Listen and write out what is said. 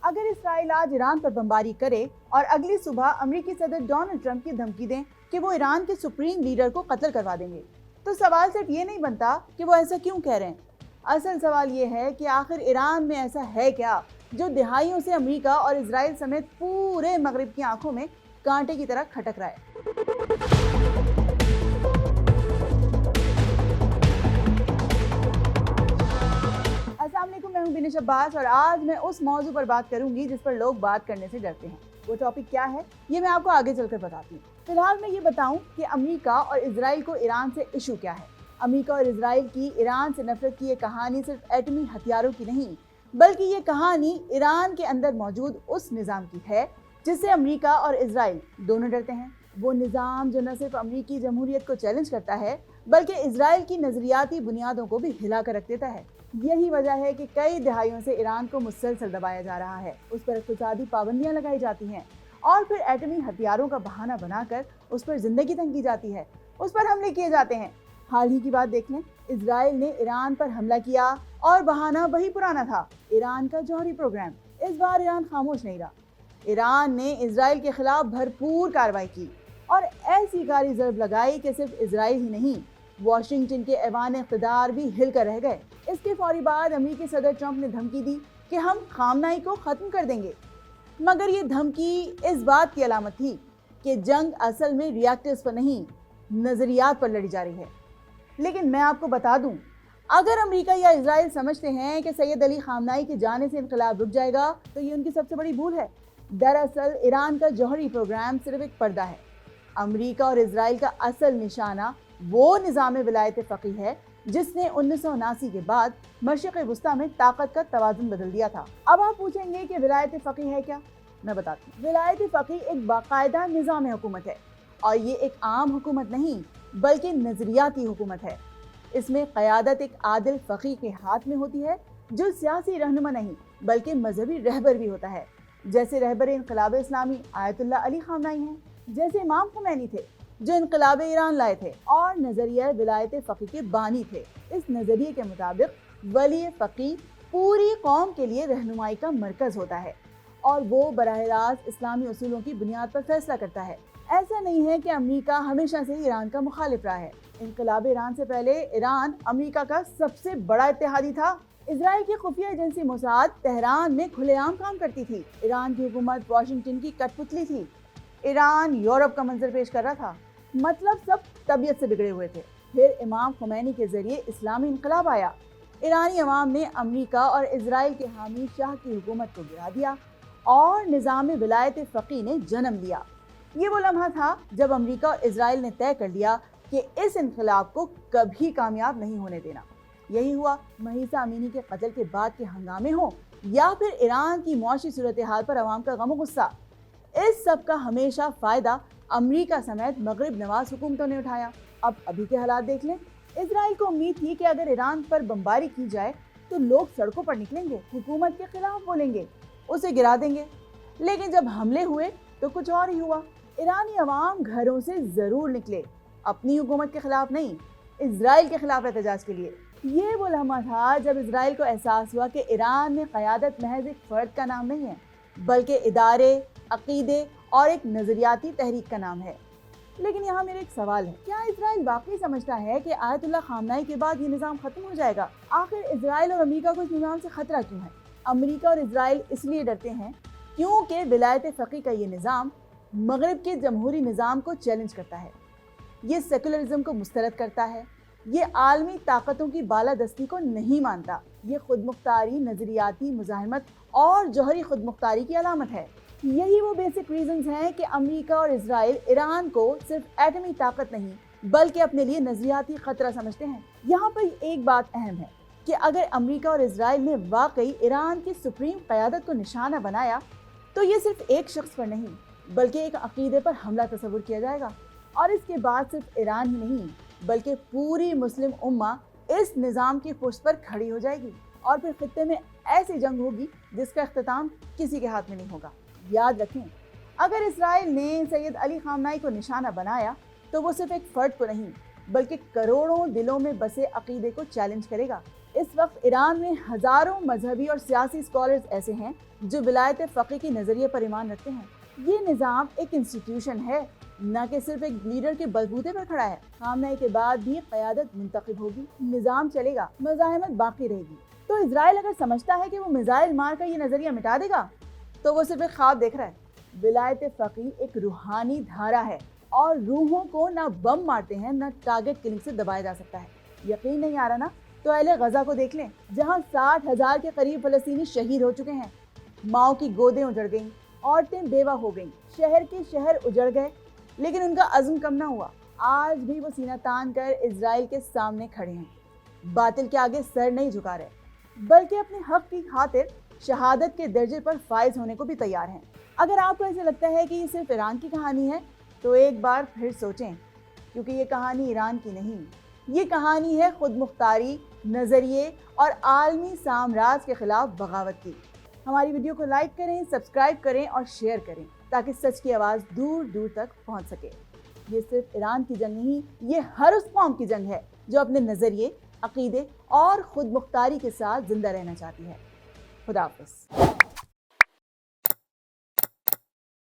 अगर इसराइल आज ईरान पर बमबारी करे और अगली सुबह अमेरिकी सदर डोनाल्ड ट्रंप की धमकी दें कि वो ईरान के सुप्रीम लीडर को कत्ल करवा देंगे, तो सवाल सिर्फ ये नहीं बनता कि वो ऐसा क्यों कह रहे हैं। असल सवाल ये है कि आखिर ईरान में ऐसा है क्या जो दहाइयों से अमेरिका और इसराइल समेत पूरे मगरिब की आंखों में कांटे की तरह खटक रहा है। मैं हूं बिनिश अब्बास और आज मैं उस मौजू पर बात करूंगी जिस पर लोग बात करने से डरते हैं। वो टॉपिक क्या है ये मैं आपको आगे चलकर बताती हूँ। फिलहाल मैं ये बताऊं कि अमेरिका और इजराइल को ईरान से इशू क्या है। अमेरिका और इजराइल की ईरान से नफरत की ये कहानी सिर्फ एटमी हथियारों की नहीं, बल्कि ये कहानी ईरान के अंदर मौजूद उस निज़ाम की है जिससे अमेरिका और इजराइल दोनों डरते हैं। वो निज़ाम जो न सिर्फ अमेरिकी जमहूरियत को चैलेंज करता है बल्कि इजराइल की नजरियाती बुनियादों को भी हिला कर रख देता है। यही वजह है कि कई दहाइयों से ईरान को मुसलसल दबाया जा रहा है, उस पर इक़्तिसादी पाबंदियां लगाई जाती हैं और फिर एटमी हथियारों का बहाना बनाकर उस पर जिंदगी तंग की जाती है, उस पर हमले किए जाते हैं। हाल ही की बात देख लें, इजराइल ने ईरान पर हमला किया और बहाना वही पुराना था, ईरान का जौहरी प्रोग्राम। इस बार ईरान खामोश नहीं रहा। ईरान ने इजराइल के खिलाफ भरपूर कार्रवाई की और ऐसी कारी ज़रब लगाई कि सिर्फ इजराइल ही नहीं, वाशिंगटन के ऐवान इक़्तिदार भी हिल कर रह गए। इसके फौरी बाद अमेरिकी सदर ट्रंप ने धमकी दी कि हम खामनाई को ख़त्म कर देंगे, मगर ये धमकी इस बात की अलामत थी कि जंग असल में रिएक्टर्स पर नहीं, नज़रियात पर लड़ी जा रही है। लेकिन मैं आपको बता दूं, अगर अमेरिका या इजराइल समझते हैं कि सैयद अली खामनाई के जाने से इनकलाब रुक जाएगा, तो ये उनकी सबसे बड़ी भूल है। दरअसल ईरान का जौहरी प्रोग्राम सिर्फ एक पर्दा है। अमेरिका और इजराइल का असल निशाना वो निज़ाम विलायत फ़क़ीह है जिसने 1979 के बाद मशरिक़ वुस्ता में ताकत का तवाज़ुन बदल दिया था। अब आप पूछेंगे कि विलायत फ़क़ीह है क्या? मैं बताती हूँ। विलायत फ़क़ीह एक बाकायदा निज़ाम हुकूमत है और ये एक आम हुकूमत नहीं बल्कि नज़रियाती हुकूमत है। इसमें क़यादत एक आदिल फ़क़ीह के हाथ में होती है जो सियासी रहनुमा नहीं बल्कि मजहबी रहबर भी होता है, जैसे रहबर इनक़लाब इस्लामी आयतुल्लाह अली खामनाई हैं, जैसे इमाम खुमैनी थे जो इनकलाब ईरान लाए थे और नज़रिया विलायत फ़क़ीह के बानी थे। इस नज़रिए के मुताबिक वली फ़क़ीह पूरी कौम के लिए रहनुमाई का मरकज़ होता है और वो बराह रास्त इस्लामी उसूलों की बुनियाद पर फैसला करता है। ऐसा नहीं है कि अमेरिका हमेशा से ईरान का मुखालिफ रहा है। इनकलाब ईरान से पहले ईरान अमेरिका का सबसे बड़ा इत्तेहादी था। इजराइल की खुफिया एजेंसी मोसाद तेहरान में खुलेआम काम करती थी। ईरान की हुकूमत वाशिंगटन की कठपुतली थी। ईरान यूरोप का मंजर पेश कर रहा था, मतलब सब तबीयत से बिगड़े हुए थे। फिर इमाम खुमैनी के जरिए इस्लामी इनकलाब आया। ईरानी अवाम ने अमेरिका और इजराइल के हामी शाह की हुकूमत को गिरा दिया और निज़ाम विलायत फ़क़ीह ने जन्म लिया। ये वो लम्हा था जब अमेरिका और इजराइल ने तय कर लिया कि इस इनकलाब को कभी कामयाब नहीं होने देना। यही हुआ। महीसा अमीनी के कत्ल के बाद के हंगामे हों या फिर ईरान की मुआशी सूरत हाल पर अवाम का गम गुस्सा, इस सब का हमेशा फ़ायदा अमेरिका समेत मगरिब नवाज हुकूमतों ने उठाया। अब अभी के हालात देख लें। इजराइल को उम्मीद थी कि अगर ईरान पर बमबारी की जाए तो लोग सड़कों पर निकलेंगे, हुकूमत के खिलाफ बोलेंगे, उसे गिरा देंगे। लेकिन जब हमले हुए तो कुछ और ही हुआ। ईरानी अवाम घरों से ज़रूर निकले, अपनी हुकूमत के खिलाफ नहीं, इजराइल के खिलाफ एहतजाज के लिए। ये वो लम्हा था जब इजराइल को एहसास हुआ कि ईरान में क़यादत महज एक फ़र्द का नाम नहीं है बल्कि इदारे, अक़ीदे और एक नज़रियाती तहरीक का नाम है। लेकिन यहाँ मेरा एक सवाल है, क्या इजराइल वाकई समझता है कि आयतुल्लाह खामनाई के बाद ये निज़ाम ख़त्म हो जाएगा? आखिर इजराइल और अमेरिका को इस निज़ाम से ख़तरा क्यों है? अमेरिका और इजराइल इसलिए डरते हैं क्योंकि विलायत फ़क़ीह का ये निज़ाम मगरिब के जमहूरी निज़ाम को चैलेंज करता है, ये सेकुलरिज्म को मुस्तरद करता है, ये आलमी ताकतों की बालादस्ती को नहीं मानता, ये खुद मुख्तारी, नज़रियाती मुज़ाहमत और जौहरी खुद मुख्तारी की अलामत है। यही वो बेसिक रीजंस हैं कि अमेरिका और इजराइल ईरान को सिर्फ एटमी ताकत नहीं बल्कि अपने लिए नज़रियाती ख़तरा समझते हैं। यहाँ पर एक बात अहम है कि अगर अमेरिका और इजराइल ने वाकई ईरान की सुप्रीम क़यादत को निशाना बनाया तो ये सिर्फ एक शख्स पर नहीं बल्कि एक अक़ीदे पर हमला तस्वुर किया जाएगा और इसके बाद सिर्फ ईरान ही नहीं बल्कि पूरी मुस्लिम उम्मा इस निज़ाम की पुष्ट पर खड़ी हो जाएगी और फिर खित्ते में ऐसी जंग होगी जिसका इख्तिताम किसी के हाथ में नहीं होगा। याद रखें, अगर इजराइल ने सैयद अली खामनाई को निशाना बनाया तो वो सिर्फ एक फ़र्द को नहीं बल्कि करोड़ों दिलों में बसे अक़ीदे को चैलेंज करेगा। इस वक्त ईरान में हजारों मजहबी और सियासी स्कॉलर्स ऐसे हैं जो विलायत फ़क़ीह के नज़रिए पर ईमान रखते हैं। ये निज़ाम एक इंस्टीट्यूशन है, न कि सिर्फ एक लीडर के बलबूते पर खड़ा है। खामनेई के बाद भी क़यादत मुंतखब होगी, निज़ाम चलेगा, मज़ाहिमत बाकी रहेगी। तो इजराइल अगर समझता है कि वो मिसाइल मार कर ये नज़रिया मिटा देगा तो वो सिर्फ एक ख्वाब देख रहा है। विलायत फ़क़ीह एक रूहानी धारा है और रूहों को ना बम मारते हैं, ना टारगेट किलिंग से दबाया जा सकता है। यकीन नहीं आ रहा ना, तो अहले गज़ा को देख लें, जहाँ 60,000 के करीब फ़लस्तीनी शहीद हो चुके हैं। माओ की गोदें उजड़ गईं, औरतें बेवा हो गईं, शहर के शहर उजड़ गए, लेकिन उनका अज़्म कम ना हुआ। आज भी वो सीना तान कर इजराइल के सामने खड़े हैं, बातिल के आगे सर नहीं झुका रहे, बल्कि अपने हक की खातिर शहादत के दर्जे पर फाइज होने को भी तैयार हैं। अगर आपको ऐसे लगता है कि ये सिर्फ ईरान की कहानी है तो एक बार फिर सोचें, क्योंकि ये कहानी ईरान की नहीं, ये कहानी है खुद मुख्तारी, नज़रिए और आलमी साम्राज्य के खिलाफ बगावत की। हमारी वीडियो को लाइक करें, सब्सक्राइब करें और शेयर करें ताकि सच की आवाज़ दूर दूर तक पहुंच सके। ये सिर्फ ईरान की जंग नहीं, ये हर उस कौम की जंग है जो अपने नज़रिए, अकीदे और खुद मुख्तारी के साथ जिंदा रहना चाहती है। खुदा हाफ़िज़।